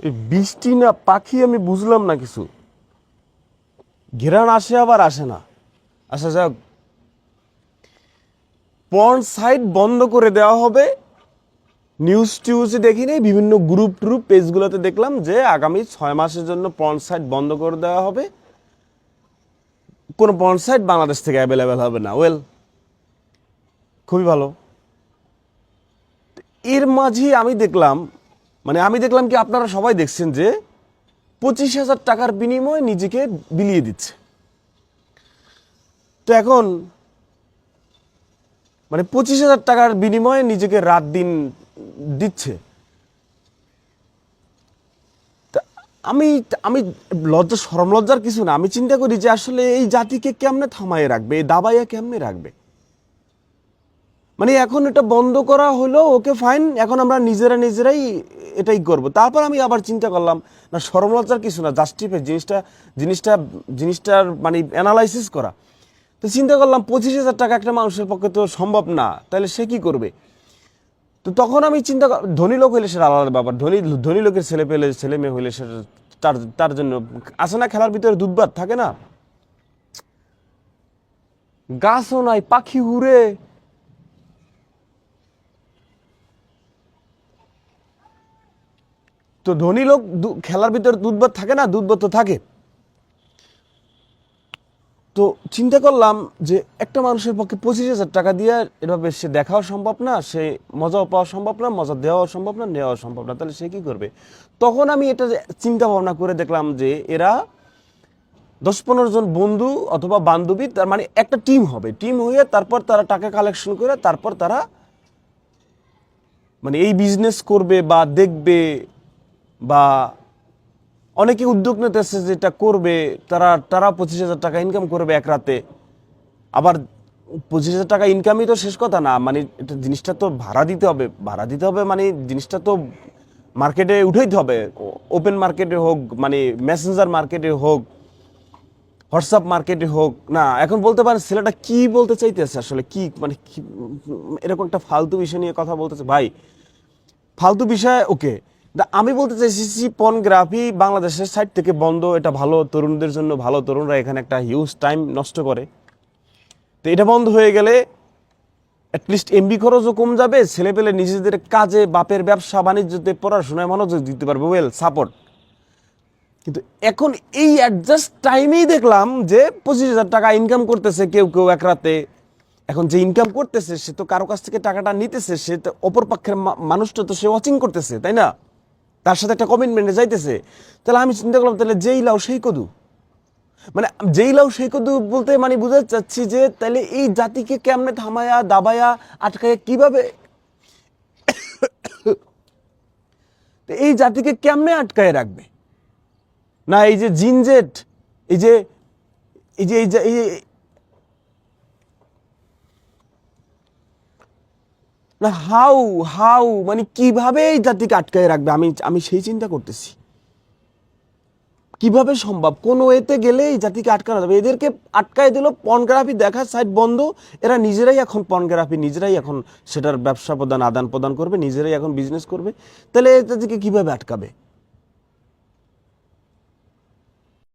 এই বৃষ্টি না পাখি আমি বুঝলাম না কিছু, ঘেরান আসে আবার আসে না। আচ্ছা যাক, পর্ন সাইট বন্ধ করে দেওয়া হবে। নিউজ টিউজে দেখিনি, বিভিন্ন গ্রুপ ট্রুপ পেজগুলোতে দেখলাম যে আগামী 6 মাসের জন্য পর্ন সাইট বন্ধ করে দেওয়া হবে, কোনো পর্ন সাইট বাংলাদেশ থেকে অ্যাভেলেবেল হবে না। ওয়েল, খুবই ভালো। এর মাঝে আমি দেখলাম কি, আপনারা সবাই দেখছেন যে 25,000 টাকার বিনিময়ে নিজেকে বিলিয়ে দিচ্ছে। তো এখন 25,000 টাকার বিনিময়ে নিজেকে রাত দিন দিচ্ছে। তা আমি আমি শরম লজ্জার কিছু না, আমি চিন্তা করি যে আসলে এই জাতিকে কেমনে থামায়ে রাখবে, এই দাবাইয়া কেমনে রাখবে। এখন এটা বন্ধ করা হলো, ওকে ফাইন, এখন আমরা নিজেরাই এটাই করব। তারপর আমি আবার চিন্তা করলাম, না শরম লজ্জার কিছু না, জাস্টিফাই জিনিসটার অ্যানালাইসিস করা। তো চিন্তা করলাম 25,000 টাকা একটা মানুষের পক্ষে তো সম্ভব না, তাহলে সে কি করবে। তো তখন আমি ধনী লোক হইলে সেটা আলাদা ব্যাপার, ধনী লোকের ছেলে মেয়ে হইলে সেটা তার তার জন্য আছে না, খেলার ভিতরে দুধ ভাত থাকে না, গাছও নাই, পাখি উড়ে। তো ধনী লোক খেলার ভিতরে দুধ ভাত থাকে না, দুধ ভাত তো থাকে। তো চিন্তা করলাম যে একটা মানুষের পক্ষে 25,000 টাকা দিয়ে এভাবে সে দেখাও সম্ভব না, সে মজাও পাওয়া সম্ভব না, মজা দেওয়াও সম্ভব না, নেওয়াও সম্ভব না, তাহলে সে কি করবে। তখন আমি এটা চিন্তা ভাবনা করে দেখলাম যে এরা 10-15 জন বন্ধু অথবা বান্ধবী, তার একটা টিম হবে, টিম হয়ে তারপর তারা টাকা কালেকশন করে তারপর তারা এই বিজনেস করবে বা দেখবে, বা অনেকে উদ্যোগ নিতেছে যেটা করবে, তারা 25,000 টাকা ইনকাম করবে এক রাতে। আবার 25,000 টাকা ইনকামই তো শেষ কথা না, এটা জিনিসটা তো ভাড়া দিতে হবে, জিনিসটা তো মার্কেটে উঠাইতে হবে, ওপেন মার্কেটে হোক, মেসেঞ্জার মার্কেটে হোক, হোয়াটসঅ্যাপ মার্কেটে হোক না। এখন বলতে পারেন ছেলেটা কি বলতে চাইতেছে, আসলে কি এরকম একটা ফালতু বিষয় নিয়ে কথা বলতেছে। ভাই, ফালতু বিষয় ওকে, আমি বলতে চাইছি পর্নোগ্রাফি বাংলাদেশের সাইড থেকে বন্ধ, এটা ভালো, তরুণদের জন্য ভালো, তরুণরা এখানে একটা হিউজ টাইম নষ্ট করে। তো এটা বন্ধ হয়ে গেলে অ্যাটলিস্ট এমবি খরচও কম যাবে, ছেলেপেলে নিজেদের কাজে, বাপের ব্যবসা বাণিজ্যতে, পড়াশোনায় মনোযোগ দিতে পারবে, ওয়েল সাপোর্ট। কিন্তু এখন এই অ্যাডজাস্ট টাইমেই দেখলাম যে 25,000 টাকা ইনকাম করতেছে কেউ কেউ এক রাতে। এখন যে ইনকাম করতেছে সে তো কারো কাছ থেকে টাকাটা নিতেছে, সে তো অপর পক্ষের মানুষটা তো সে ওয়াচিং করতেছে, তাই না, তার সাথে একটা কমিটমেন্টে যাইতেছে। তাহলে আমি চিন্তা করলাম, তাহলে যেই লাও সেই কদু, যেই লাও সেই কদু বলতে বুঝাতে চাচ্ছি যে তাহলে এই জাতিকে কেমনে থামায়া দাবায়া আটকায়া কিভাবে, এই জাতিকে কেমনে আটকায় রাখবে। না এই যে জিনজেট, এই যে এই যে এই যে এই না হাউ হাউ কিভাবে এই জাতিকে আটকায় রাখবে, আমি সেই চিন্তা করতেছি। কিভাবে সম্ভব, কোন ওয়েতে গেলে এই জাতিকে আটকানো যাবে। এদেরকে আটকায় দিল, পর্নোগ্রাফি দেখার সাইট বন্ধ, এরা নিজেরাই এখন পর্নোগ্রাফি, নিজেরাই এখন সেটার ব্যবসা প্রদান আদান প্রদান করবে, নিজেরাই এখন বিজনেস করবে। তাহলে এই জাতিকে কিভাবে আটকাবে।